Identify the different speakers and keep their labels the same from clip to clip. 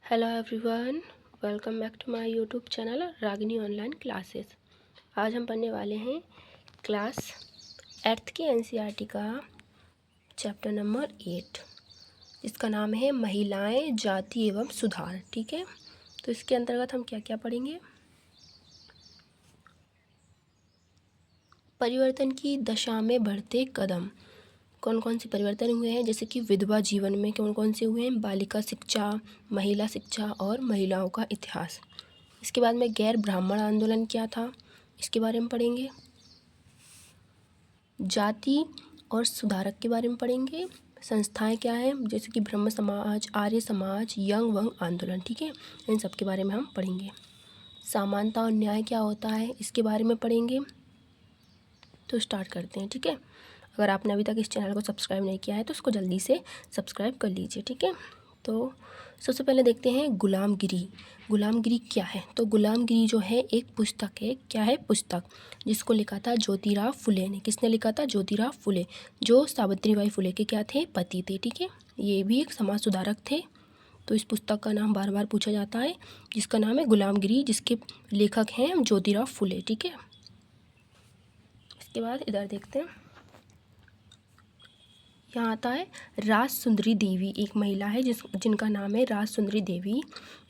Speaker 1: Hello everyone, welcome back to my YouTube channel Ragini online classes. आज हम पढ़ने वाले हैं क्लास 8th की एनसीईआरटी का चैप्टर नंबर 8, जिसका नाम है महिलाएं, जाति एवं सुधार। ठीक है, तो इसके अंतर्गत हम क्या क्या पढ़ेंगे। परिवर्तन की दशा में बढ़ते कदम, कौन कौन से परिवर्तन हुए हैं, जैसे कि विधवा जीवन में कौन कौन से हुए हैं, बालिका शिक्षा, महिला शिक्षा और महिलाओं का इतिहास। इसके बाद में गैर ब्राह्मण आंदोलन क्या था, इसके बारे में पढ़ेंगे। जाति और सुधारक के बारे में पढ़ेंगे। संस्थाएं क्या हैं, जैसे कि ब्रह्म समाज, आर्य समाज, यंग वंग आंदोलन। ठीक है, इन सब के बारे में हम पढ़ेंगे। समानता और न्याय क्या होता है, इसके बारे में पढ़ेंगे। तो स्टार्ट करते हैं। ठीक है, अगर आपने अभी तक इस चैनल को सब्सक्राइब नहीं किया है तो उसको जल्दी से सब्सक्राइब कर लीजिए। ठीक है, तो सबसे पहले देखते हैं गुलामगिरी। गुलामगिरी क्या है, तो गुलामगिरी जो है एक पुस्तक है। क्या है, पुस्तक, जिसको लिखा था ज्योतिराव फुले ने। किसने लिखा था, ज्योतिराव फुले, जो सावित्रीबाई फुले के क्या थे, पति थे। ठीक है, ये भी एक समाज सुधारक थे। तो इस पुस्तक का नाम बार बार पूछा जाता है, जिसका नाम है गुलामगिरी, जिसके लेखक हैं ज्योतिराव फुले। ठीक है, इसके बाद इधर देखते हैं, यहाँ आता है राज सुंदरी देवी। एक महिला है जिनका नाम है राज सुंदरी देवी।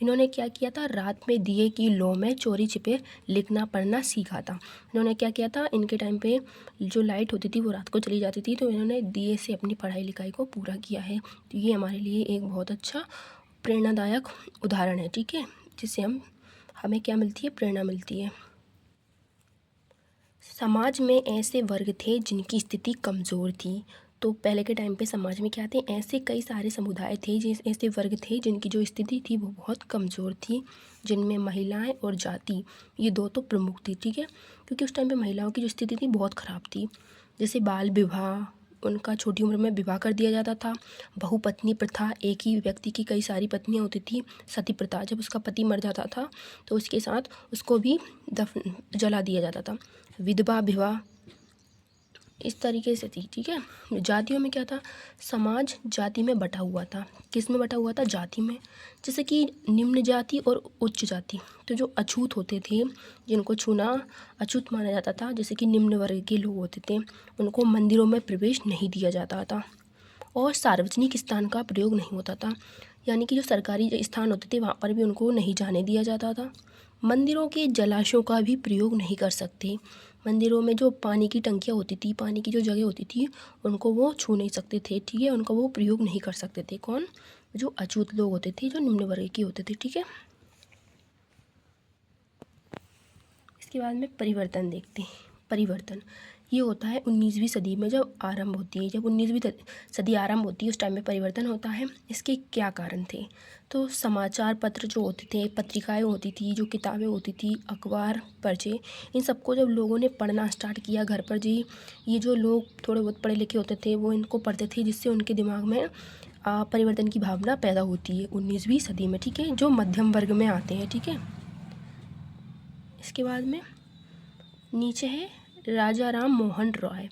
Speaker 1: इन्होंने क्या किया था, रात में दिए की लौ में चोरी छिपे लिखना पढ़ना सीखा था। इन्होंने क्या किया था, इनके टाइम पे जो लाइट होती थी वो रात को चली जाती थी, तो इन्होंने दिए से अपनी पढ़ाई लिखाई को पूरा किया है। तो ये हमारे लिए एक बहुत अच्छा प्रेरणादायक उदाहरण है। ठीक है, जिससे हमें क्या मिलती है, प्रेरणा मिलती है। समाज में ऐसे वर्ग थे जिनकी स्थिति कमज़ोर थी। तो पहले के टाइम पे समाज में क्या थे, ऐसे कई सारे समुदाय थे, ऐसे वर्ग थे जिनकी जो स्थिति थी वो बहुत कमज़ोर थी, जिनमें महिलाएं और जाति, ये दो तो प्रमुख थी। ठीक है, क्योंकि उस टाइम पे महिलाओं की जो स्थिति थी बहुत ख़राब थी। जैसे बाल विवाह, उनका छोटी उम्र में विवाह कर दिया जाता था। बहुपत्नी प्रथा, एक ही व्यक्ति की कई सारी पत्नियां होती थी। सती प्रथा, जब उसका पति मर जाता था तो उसके साथ उसको भी जला दिया जाता था। विधवा विवाह, इस तरीके से थी। ठीक है, जातियों में क्या था, समाज जाति में बटा हुआ था। किस में बटा हुआ था, जाति में। जैसे कि निम्न जाति और उच्च जाति। तो जो अछूत होते थे, जिनको छूना अछूत माना जाता था, जैसे कि निम्न वर्ग के लोग होते थे, उनको मंदिरों में प्रवेश नहीं दिया जाता था और सार्वजनिक स्थान का प्रयोग नहीं होता था। यानी कि जो सरकारी स्थान होते थे वहाँ पर भी उनको नहीं जाने दिया जाता था। मंदिरों के जलाशयों का भी प्रयोग नहीं कर सकते। मंदिरों में जो पानी की टंकियाँ होती थी, पानी की जो जगह होती थी, उनको वो छू नहीं सकते थे। ठीक है, उनका वो प्रयोग नहीं कर सकते थे। कौन, जो अछूत लोग होते थे, जो निम्न वर्ग के होते थे। ठीक है, इसके बाद में परिवर्तन देखते हैं। परिवर्तन ये होता है 19वीं सदी में जब आरंभ होती है। जब 19वीं सदी आरंभ होती है उस टाइम में परिवर्तन होता है। इसके क्या कारण थे, तो समाचार पत्र जो होते थे, पत्रिकाएं होती थी, जो किताबें होती थी, अखबार, पर्चे, इन सबको जब लोगों ने पढ़ना स्टार्ट किया घर पर जी, ये जो लोग थोड़े बहुत पढ़े लिखे होते थे वो इनको पढ़ते थे, जिससे उनके दिमाग में परिवर्तन की भावना पैदा होती है 19वीं सदी में। ठीक है, जो मध्यम वर्ग में आते हैं। ठीक है, इसके बाद में नीचे है राजा राम मोहन राय।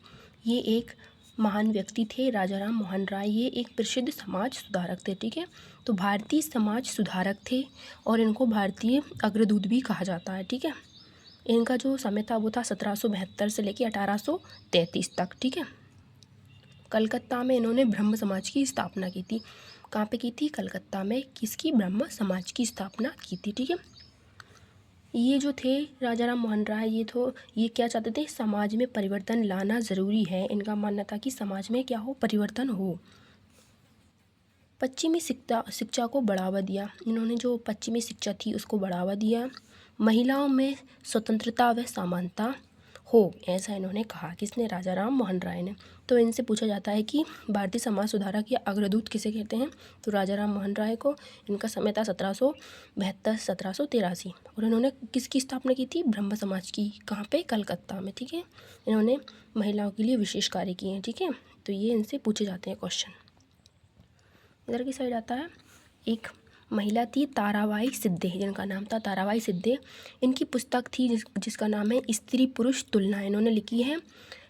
Speaker 1: ये एक महान व्यक्ति थे, राजा राम मोहन राय। ये एक प्रसिद्ध समाज सुधारक थे। ठीक है, तो भारतीय समाज सुधारक थे और इनको भारतीय अग्रदूत भी कहा जाता है। ठीक है, इनका जो समय था वो था 1772 से लेकर 1833 तक। ठीक है, कलकत्ता में इन्होंने ब्रह्म समाज की स्थापना की थी। कहाँ पे की थी, कलकत्ता में। किसकी, ब्रह्म समाज की स्थापना की थी। ठीक है, ये जो थे राजा राम मोहन राय, ये क्या चाहते थे, समाज में परिवर्तन लाना ज़रूरी है। इनका मानना था कि समाज में क्या हो, परिवर्तन हो। पश्चिमी शिक्षा को बढ़ावा दिया। इन्होंने जो पश्चिमी शिक्षा थी उसको बढ़ावा दिया। महिलाओं में स्वतंत्रता व समानता हो, ऐसा इन्होंने कहा। किसने, राजा राम मोहन राय ने। तो इनसे पूछा जाता है कि भारतीय समाज सुधारक या अग्रदूत किसे कहते हैं, तो राजा राम मोहन राय को। इनका समय था 1772 1783 और इन्होंने किसकी स्थापना की थी, ब्रह्म समाज की। कहाँ पे, कलकत्ता में। ठीक है, इन्होंने महिलाओं के लिए विशेष कार्य किए हैं। ठीक है, तो ये इनसे पूछे जाते हैं क्वेश्चन। इधर की साइड आता है, एक महिला थी ताराबाई सिद्धे, जिनका नाम था ताराबाई सिद्धे। इनकी पुस्तक थी जिसका नाम है स्त्री पुरुष तुलना, इन्होंने लिखी है।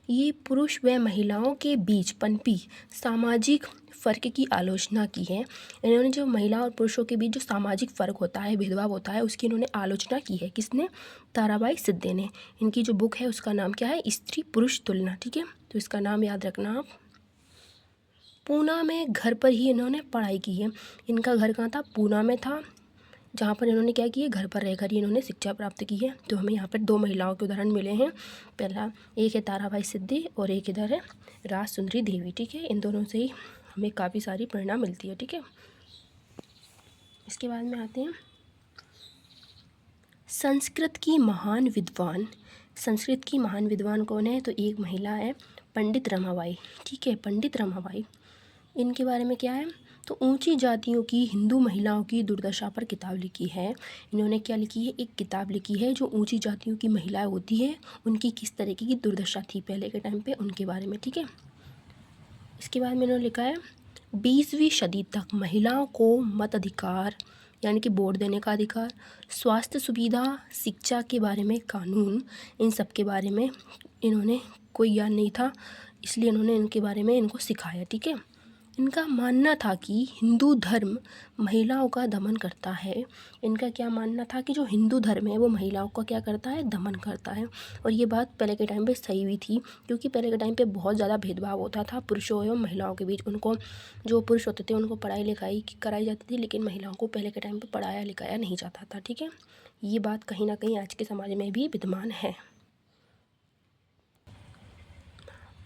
Speaker 1: ये पुरुष व महिलाओं के बीच पनपी सामाजिक फ़र्क की आलोचना की है। इन्होंने जो महिला और पुरुषों के बीच जो सामाजिक फ़र्क होता है, भेदभाव होता है, उसकी इन्होंने आलोचना की है। किसने? ताराबाई सिद्धे ने। इनकी जो बुक है उसका नाम क्या है? स्त्री पुरुष तुलना। ठीक है, तो इसका नाम याद रखना आप। पूना में घर पर ही इन्होंने पढ़ाई की है। इनका घर कहाँ था? पूना में था, जहाँ पर इन्होंने क्या किया? घर पर रहकर ही इन्होंने शिक्षा प्राप्त की है। तो हमें यहाँ पर दो महिलाओं के उदाहरण मिले हैं। पहला एक है ताराबाई सिद्धि और एक इधर है राज सुंदरी देवी। ठीक है, इन दोनों से ही हमें काफ़ी सारी प्रेरणा मिलती है। ठीक है, इसके बाद में आते हैं संस्कृत की महान विद्वान। संस्कृत की महान विद्वान कौन है? तो एक महिला है पंडित रमाबाई। ठीक है, पंडित रमाबाई। इनके बारे में क्या है? तो ऊंची जातियों की हिंदू महिलाओं की दुर्दशा पर किताब लिखी है। इन्होंने क्या लिखी है? एक किताब लिखी है जो ऊंची जातियों की महिलाएं होती है उनकी किस तरीके की दुर्दशा थी पहले के टाइम पे, उनके बारे में। ठीक है, इसके बाद में इन्होंने लिखा है 20वीं सदी तक महिलाओं को मताधिकार यानी कि वोट देने का अधिकार, स्वास्थ्य सुविधा, शिक्षा के बारे में कानून, इन सब के बारे में इन्होंने कोई ज्ञान नहीं था, इसलिए इन्होंने इनके बारे में इनको सिखाया। ठीक है, इनका मानना था कि हिंदू धर्म महिलाओं का दमन करता है। इनका क्या मानना था कि जो हिंदू धर्म है वो महिलाओं का क्या करता है? दमन करता है। और ये बात पहले के टाइम पे सही भी थी, क्योंकि पहले के टाइम पे बहुत ज़्यादा भेदभाव होता था पुरुषों एवं महिलाओं के बीच। उनको जो पुरुष होते थे उनको पढ़ाई लिखाई कराई जाती थी, लेकिन महिलाओं को पहले के टाइम पर पढ़ाया लिखाया नहीं जाता था। ठीक है, ये बात कहीं ना कहीं आज के समाज में भी विद्यमान है।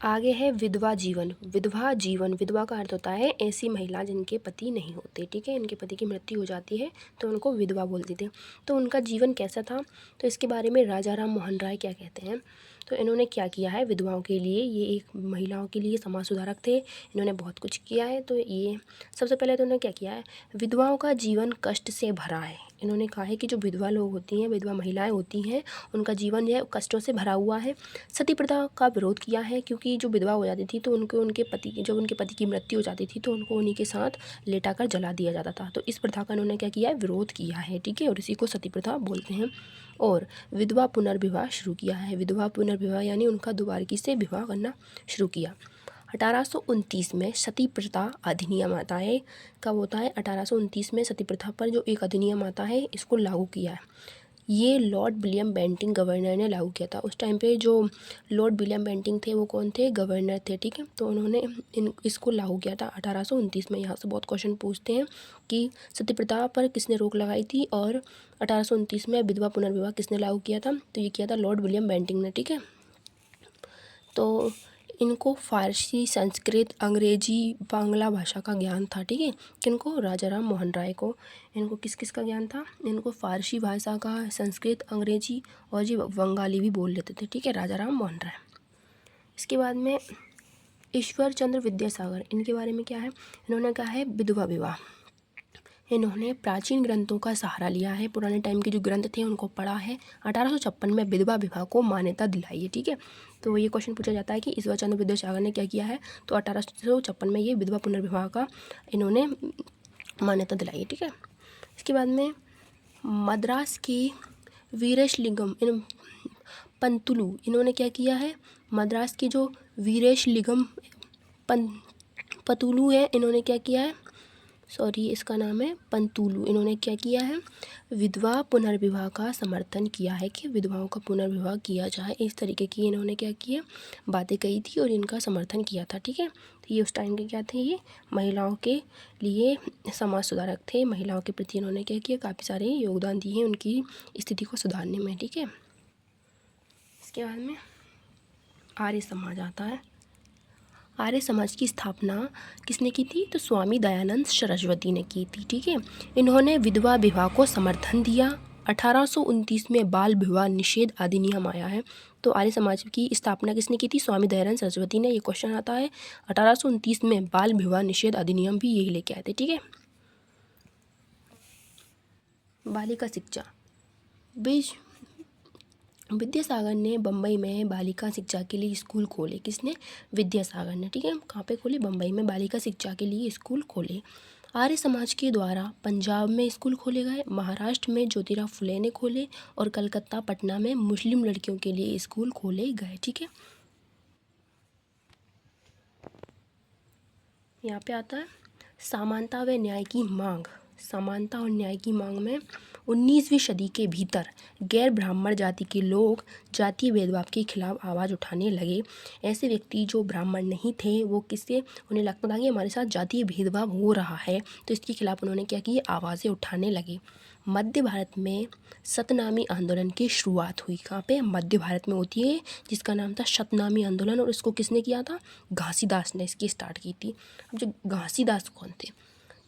Speaker 1: आगे है विधवा जीवन। विधवा जीवन, विधवा का अर्थ होता है ऐसी महिला जिनके पति नहीं होते। ठीक है, इनके पति की मृत्यु हो जाती है तो उनको विधवा बोलते थे। तो उनका जीवन कैसा था? तो इसके बारे में राजा राम मोहन राय क्या कहते हैं? तो इन्होंने क्या किया है विधवाओं के लिए? ये एक महिलाओं के लिए समाज सुधारक थे, इन्होंने बहुत कुछ किया है। तो ये सबसे पहले तो उन्होंने क्या किया है? विधवाओं का जीवन कष्ट से भरा है। इन्होंने कहा है कि जो विधवा लोग होती हैं, विधवा महिलाएं होती हैं, उनका जीवन जो है कष्टों से भरा हुआ है। सती प्रथा का विरोध किया है, क्योंकि जो विधवा हो जाती थी तो उनको उनके पति जब उनके पति की मृत्यु हो जाती थी तो उनको उन्हीं के साथ लेटा कर जला दिया जाता था। तो इस प्रथा का उन्होंने क्या किया है? विरोध किया है। ठीक है, और इसी को सती प्रथा बोलते हैं। और विधवा पुनर्विवाह शुरू किया है। विधवा पुनर्विवाह यानी उनका दोबारा से विवाह करना शुरू किया। 1829 में सती प्रथा अधिनियम आता है। कब होता है? 1829 में सती प्रथा पर जो एक अधिनियम आता है इसको लागू किया है। ये लॉर्ड विलियम बेंटिंग गवर्नर ने लागू किया था। उस टाइम पे जो लॉर्ड विलियम बेंटिंग थे वो कौन थे? गवर्नर थे। ठीक है, तो उन्होंने इसको लागू किया था 1829 में। यहाँ से बहुत क्वेश्चन पूछते हैं कि सती प्रथा पर किसने रोक लगाई थी और 1829 में विधवा पुनर्विवाह किसने लागू किया था? तो ये किया था लॉर्ड विलियम बेंटिंग ने। ठीक है, तो इनको फ़ारसी, संस्कृत, अंग्रेजी, बांग्ला भाषा का ज्ञान था। ठीक है, किनको? राजा राम मोहन राय को। इनको किस किस का ज्ञान था? इनको फ़ारसी भाषा का, संस्कृत, अंग्रेजी और जी बंगाली भी बोल लेते थे। ठीक है, राजा राम मोहन राय। इसके बाद में ईश्वर चंद्र विद्यासागर, इनके बारे में क्या है? इन्होंने कहा है विधवा विवाह। इन्होंने प्राचीन ग्रंथों का सहारा लिया है, पुराने टाइम के जो ग्रंथ थे उनको पढ़ा है। 1856 में विधवा विवाह को मान्यता दिलाई है। ठीक है, तो ये क्वेश्चन पूछा जाता है कि ईश्वर चंद्र विद्यासागर ने क्या किया है? तो 1856 में ये विधवा पुनर्विवाह का इन्होंने मान्यता दिलाई है। ठीक है, इसके बाद में मद्रास के वीरेशलिंगम पंतुलु, इन्होंने क्या किया है? मद्रास के जो वीरेशलिंगम पतुलु है, इन्होंने क्या किया है? इसका नाम है पंतुलु। इन्होंने क्या किया है? विधवा पुनर्विवाह का समर्थन किया है कि विधवाओं का पुनर्विवाह किया जाए। इस तरीके की इन्होंने क्या किया? बातें कही थी और इनका समर्थन किया था। ठीक है, तो ये उस टाइम के क्या थे? ये महिलाओं के लिए समाज सुधारक थे। महिलाओं के प्रति इन्होंने क्या किया? काफ़ी सारे योगदान दिए हैं उनकी स्थिति को सुधारने में। ठीक है, इसके बाद में आर्य समाज आता है। आर्य समाज की स्थापना किसने की थी? तो स्वामी दयानंद सरस्वती ने की थी। ठीक है, इन्होंने विधवा विवाह को समर्थन दिया। 1829 में बाल विवाह निषेध अधिनियम आया है। तो आर्य समाज की स्थापना किसने की थी? स्वामी दयानंद सरस्वती ने। ये क्वेश्चन आता है 1829 में बाल विवाह निषेध अधिनियम भी यही लेके आए थे। ठीक है, बालिका शिक्षा। विद्यासागर ने बम्बई में बालिका शिक्षा के लिए स्कूल खोले। किसने? विद्यासागर ने। ठीक है, कहाँ पे खोले? बम्बई में बालिका शिक्षा के लिए स्कूल खोले। आर्य समाज के द्वारा पंजाब में स्कूल खोले गए, महाराष्ट्र में ज्योतिराव फुले ने खोले और कलकत्ता, पटना में मुस्लिम लड़कियों के लिए स्कूल खोले गए। ठीक है, यहाँ पे आता है समानता व न्याय की मांग। समानता और न्याय की मांग में 19वीं सदी के भीतर गैर ब्राह्मण जाति के लोग जातीय भेदभाव के खिलाफ आवाज़ उठाने लगे। ऐसे व्यक्ति जो ब्राह्मण नहीं थे वो किससे, उन्हें लगता था कि हमारे साथ जातीय भेदभाव हो रहा है, तो इसके खिलाफ उन्होंने क्या की, आवाज़ें उठाने लगे। मध्य भारत में सतनामी आंदोलन की शुरुआत हुई। कहाँ पे, मध्य भारत में होती है, जिसका नाम था सतनामी आंदोलन, और इसको किसने किया था, घासीदास ने इसकी स्टार्ट की थी। अब जो घासीदास कौन थे,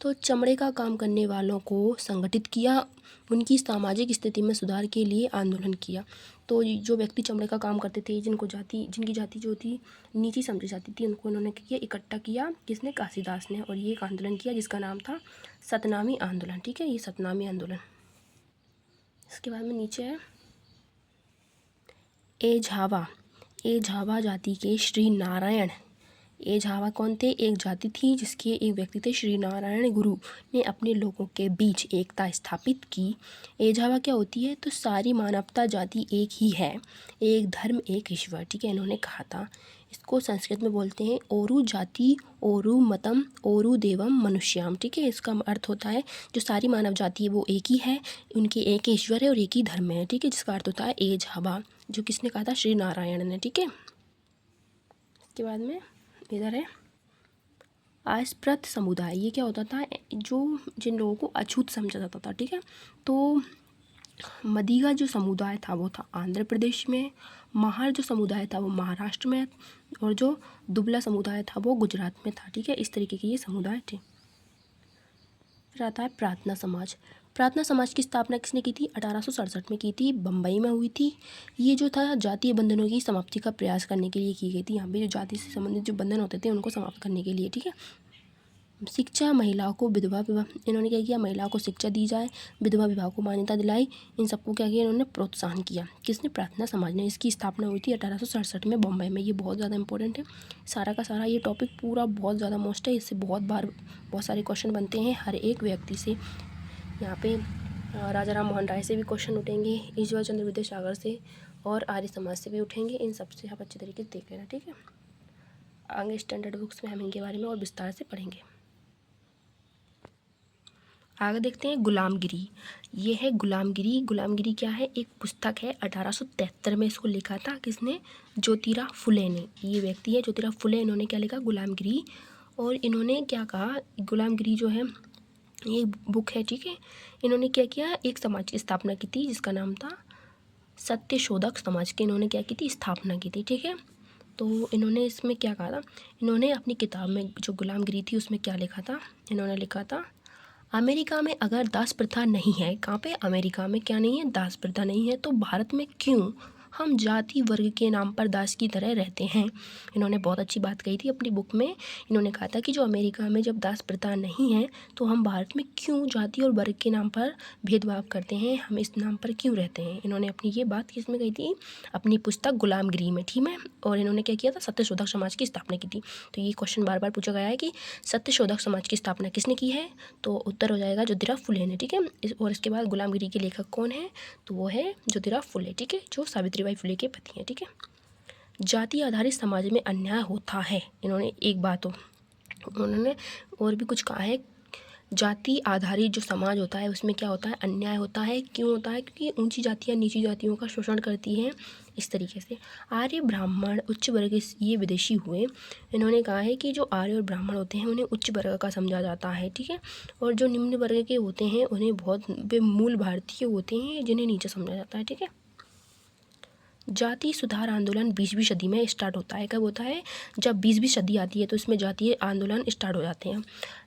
Speaker 1: तो चमड़े का काम करने वालों को संगठित किया, उनकी सामाजिक स्थिति में सुधार के लिए आंदोलन किया। तो जो व्यक्ति चमड़े का काम करते थे, जिनकी जाति जो थी नीची समझी जाती थी, उनको उन्होंने किया, इकट्ठा किया, किसने, घासीदास ने, और ये एक आंदोलन किया जिसका नाम था सतनामी आंदोलन। ठीक है, ये सतनामी आंदोलन। इसके बाद में नीचे है एझावा। एझावा जाति के श्री नारायण, एझावा कौन थे, एक जाति थी जिसके एक व्यक्ति थे श्री नारायण गुरु ने अपने लोगों के बीच एकता स्थापित की। एझावा क्या होती है, तो सारी मानवता जाति एक ही है, एक धर्म एक ईश्वर। ठीक है, इन्होंने कहा था। इसको संस्कृत में बोलते हैं ओरु जाति ओरु मतम ओरु देवम मनुष्याम। ठीक है, इसका अर्थ होता है जो सारी मानव जाति है वो एक ही है, उनके एक ही ईश्वर है और एक ही धर्म है। ठीक है, जिसका अर्थ होता है एझावा, जो किसने कहा था, श्री नारायण ने। ठीक है, इसके बाद में इधर है अस्पृश्य समुदाय। ये क्या होता था, जो जिन लोगों को अछूत समझा जाता था। ठीक है, तो मदिगा जो समुदाय था वो था आंध्र प्रदेश में, महार जो समुदाय था वो महाराष्ट्र में, और जो दुबला समुदाय था वो गुजरात में था। ठीक है, इस तरीके के ये समुदाय थे। फिर आता है प्रार्थना समाज। प्रार्थना समाज की स्थापना किसने की थी, 1867 में की थी, बम्बई में हुई थी। ये जो था जातीय बंधनों की समाप्ति का प्रयास करने के लिए की गई थी। यहाँ पे जो जाति से संबंधित जो बंधन होते थे उनको समाप्त करने के लिए। ठीक है, शिक्षा, महिलाओं को विधवा विवाह, इन्होंने क्या किया, महिलाओं को शिक्षा दी जाए, विधवा विवाह को मान्यता दिलाई, इन सबको क्या किया, इन्होंने प्रोत्साहन किया। किसने, प्रार्थना समाज ने। इसकी स्थापना हुई थी 1867 में बम्बई में। ये बहुत ज़्यादा इंपॉर्टेंट है, सारा का सारा ये टॉपिक पूरा बहुत ज़्यादा मोस्ट है, इससे बहुत सारे क्वेश्चन बनते हैं हर एक व्यक्ति से। यहाँ पे राजा राम मोहन राय से भी क्वेश्चन उठेंगे, ईश्वर चंद्र विद्यासागर से, और आर्य समाज से भी उठेंगे। इन सबसे आप अच्छे तरीके से देख लेना। ठीक है, आगे स्टैंडर्ड बुक्स में हम इनके बारे में और विस्तार से पढ़ेंगे। आगे देखते हैं गुलामगिरी। ये है गुलामगिरी। गुलामगिरी क्या है, एक पुस्तक है, 1873 में इसको लिखा था, किसने, ज्योतिराव फुले ने। ये व्यक्ति है ज्योतिराव फुले, इन्होंने क्या लिखा, गुलामगिरी। और इन्होंने क्या कहा, गुलामगिरी जो है ये बुक है। ठीक है, इन्होंने क्या किया, एक समाज की स्थापना की थी जिसका नाम था सत्यशोधक समाज की। इन्होंने क्या की थी, स्थापना की थी। ठीक है, तो इन्होंने इसमें क्या कहा था, इन्होंने अपनी किताब में जो गुलामगिरी थी उसमें क्या लिखा था, इन्होंने लिखा था अमेरिका में अगर दास प्रथा नहीं है, कहाँ पे, अमेरिका में क्या नहीं है, दास प्रथा नहीं है, तो भारत में क्यों हम जाति वर्ग के नाम पर दास की तरह रहते हैं। इन्होंने बहुत अच्छी बात कही थी अपनी बुक में। इन्होंने कहा था कि जो अमेरिका में जब दास प्रथा नहीं है तो हम भारत में क्यों जाति और वर्ग के नाम पर भेदभाव करते हैं, हम इस नाम पर क्यों रहते हैं। इन्होंने अपनी ये बात किस में कही थी, अपनी पुस्तक गुलामगिरी में। ठीक है, और इन्होंने क्या किया था, सत्यशोधक समाज की स्थापना की थी। तो ये क्वेश्चन बार बार पूछा गया है कि सत्यशोधक समाज की स्थापना किसने की है, तो उत्तर हो जाएगा ज्योतिराव फुले ने। ठीक है, और इसके बाद गुलामगिरी के लेखक कौन है, तो वो है ज्योतिराव फुले। ठीक है, जो सावित्रीबाई फुले के पति हैं। ठीक है, जाति आधारित समाज में अन्याय होता है। इन्होंने एक बात उन्होंने और भी कुछ कहा है, जाति आधारित जो समाज होता है उसमें क्या होता है, अन्याय होता है। क्यों होता है, क्योंकि ऊंची जातियाँ नीची जातियों का शोषण करती हैं। इस तरीके से आर्य ब्राह्मण उच्च वर्ग ये विदेशी हुए। इन्होंने कहा है कि जो आर्य और ब्राह्मण होते हैं उन्हें उच्च वर्ग का समझा जाता है। ठीक है, और जो निम्न वर्ग के होते हैं उन्हें बहुत वे मूल भारतीय होते हैं जिन्हें नीचे समझा जाता है। ठीक है, जातीय सुधार आंदोलन 20वीं सदी में स्टार्ट होता है। कब होता है, जब 20वीं सदी आती है तो इसमें जातीय आंदोलन स्टार्ट हो जाते हैं।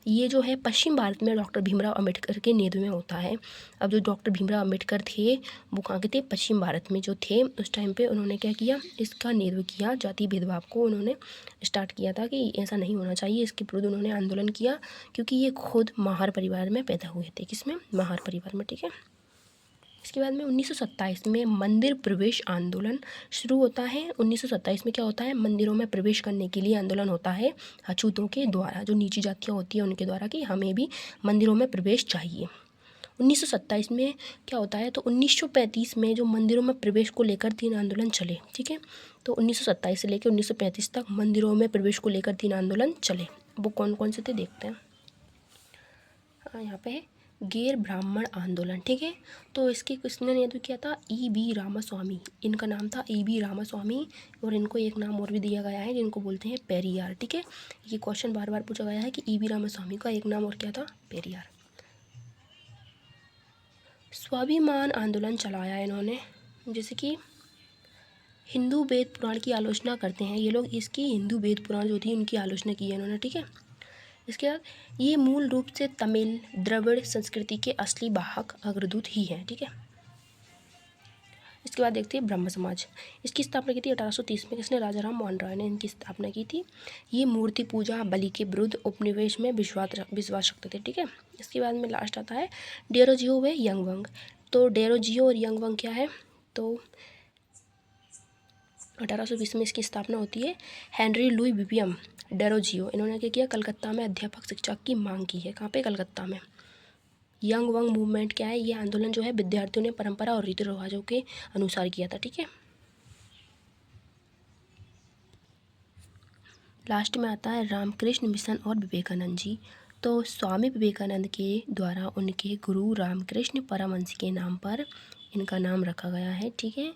Speaker 1: ये जो है पश्चिम भारत में डॉक्टर भीमराव अंबेडकर के नेतृत्व में होता है। अब जो डॉक्टर भीमराव अंबेडकर थे वो कहाँ के थे, पश्चिम भारत में जो थे उस टाइम पे उन्होंने क्या किया, इसका नेतृत्व किया, जातीय भेदभाव को उन्होंने स्टार्ट किया था कि ऐसा नहीं होना चाहिए। इसके विरुद्ध उन्होंने आंदोलन किया क्योंकि ये खुद महार परिवार में पैदा हुए थे। किसमें, महार परिवार में। ठीक है, इसके बाद में 1927 में मंदिर प्रवेश आंदोलन शुरू होता है। 1927 में क्या होता है, मंदिरों में प्रवेश करने के लिए आंदोलन होता है अछूतों के द्वारा, जो नीची जातियाँ होती हैं उनके द्वारा, कि हमें भी मंदिरों में प्रवेश चाहिए। 1927 में क्या होता है, तो 1935 में जो मंदिरों में प्रवेश को लेकर 3 आंदोलन चले। ठीक है, तो 1927 से लेकर 1935 तक मंदिरों में प्रवेश को लेकर 3 आंदोलन चले। वो कौन कौन से थे देखते हैं। यहाँ पे है गैर ब्राह्मण आंदोलन, ठीक है। तो इसके किसने नेतृत्व किया था? E.B. रामास्वामी, इनका नाम था E.B. रामास्वामी। और इनको एक नाम और भी दिया गया है जिनको बोलते हैं पेरियार, ठीक है। ये क्वेश्चन बार बार पूछा गया है कि E.B. रामास्वामी का एक नाम और क्या था? पेरियार। स्वाभिमान आंदोलन चलाया इन्होंने, जैसे कि हिंदू वेद पुराण की आलोचना करते हैं ये लोग, इसकी हिंदू वेद पुराण जो थी उनकी आलोचना की है इन्होंने, ठीक है। इसके बाद ये मूल रूप से तमिल द्रविड़ संस्कृति के असली वाहक अग्रदूत ही हैं, ठीक है। इसके बाद देखते हैं ब्रह्म समाज। इसकी स्थापना की थी 1830 में, किसने? राजा राम मोहन राय ने इनकी स्थापना की थी। ये मूर्ति पूजा बलि के विरुद्ध उपनिवेश में विश्वास रखते थे, ठीक है। इसके बाद में लास्ट आता है डेरोजियो व यंगवंग। तो डेरोजियो और यंगवंग क्या है? तो 1820 में इसकी स्थापना होती है। हेनरी लुई विलियम डेरोजियो, इन्होंने क्या किया? कलकत्ता में अध्यापक शिक्षा की मांग की है। कहाँ पे? कलकत्ता में। यंग वंग मूवमेंट क्या है? ये आंदोलन जो है विद्यार्थियों ने परंपरा और रीति रिवाजों के अनुसार किया था, ठीक है। लास्ट में आता है रामकृष्ण मिशन और विवेकानंद जी। तो स्वामी विवेकानंद के द्वारा उनके गुरु रामकृष्ण परमहंस के नाम पर इनका नाम रखा गया है, ठीक है।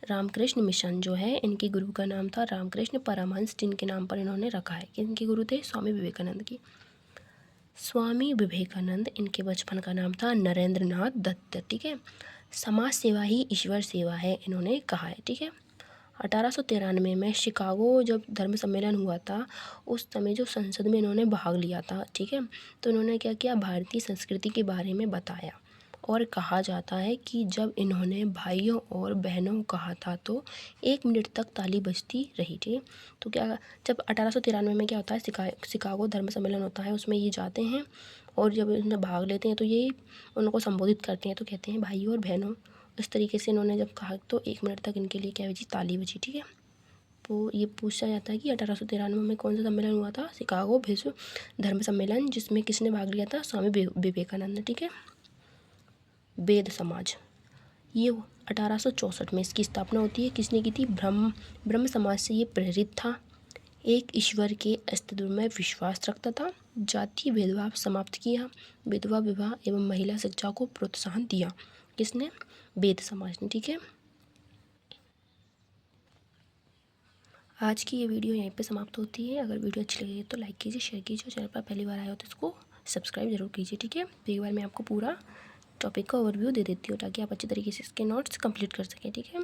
Speaker 1: रामकृष्ण मिशन जो है इनके गुरु का नाम था रामकृष्ण परमहंस, जिनके नाम पर इन्होंने रखा है। इनके गुरु थे स्वामी विवेकानंद की। स्वामी विवेकानंद, इनके बचपन का नाम था नरेंद्र नाथ दत्त, ठीक है। समाज सेवा ही ईश्वर सेवा है इन्होंने कहा है, ठीक है। 1893 में शिकागो जब धर्म सम्मेलन हुआ था उस समय जो संसद में इन्होंने भाग लिया था, ठीक है। तो इन्होंने क्या किया? भारतीय संस्कृति के बारे में बताया। और कहा जाता है कि जब इन्होंने भाइयों और बहनों को कहा था तो 1 मिनट तक ताली बजती रही, ठीक है। तो क्या जब 1893 में क्या होता है? शिकागो धर्म सम्मेलन होता है, उसमें ये जाते हैं और जब इनमें भाग लेते हैं तो ये उनको संबोधित करते हैं, तो कहते हैं भाइयों और बहनों। इस तरीके से इन्होंने जब कहा तो 1 मिनट तक इनके लिए क्या बजी? ताली बजी, ठीक है। तो ये पूछा जाता है कि 1893 में कौन सा सम्मेलन हुआ था? शिकागो विश्व धर्म सम्मेलन, जिसमें किसने भाग लिया था? स्वामी विवेकानंद, ठीक है। वेद समाज, ये 1864 में इसकी स्थापना होती है। किसने की थी? ब्रह्म समाज से ये प्रेरित था। एक ईश्वर के अस्तित्व में विश्वास रखता था। जातीय भेदभाव समाप्त किया। विधवा विवाह एवं महिला शिक्षा को प्रोत्साहन दिया। किसने? वेद समाज ने, ठीक है। आज की ये वीडियो यहीं पे समाप्त होती है। अगर वीडियो अच्छी लगी तो लाइक कीजिए, शेयर कीजिए। चैनल पर पहली बार आए हो तो इसको सब्सक्राइब जरूर कीजिए, ठीक है। तो एक बार मैं आपको पूरा टॉपिक का ओवरव्यू दे देती हूँ ताकि आप अच्छी तरीके से इसके नोट्स कंप्लीट कर सकें, ठीक है।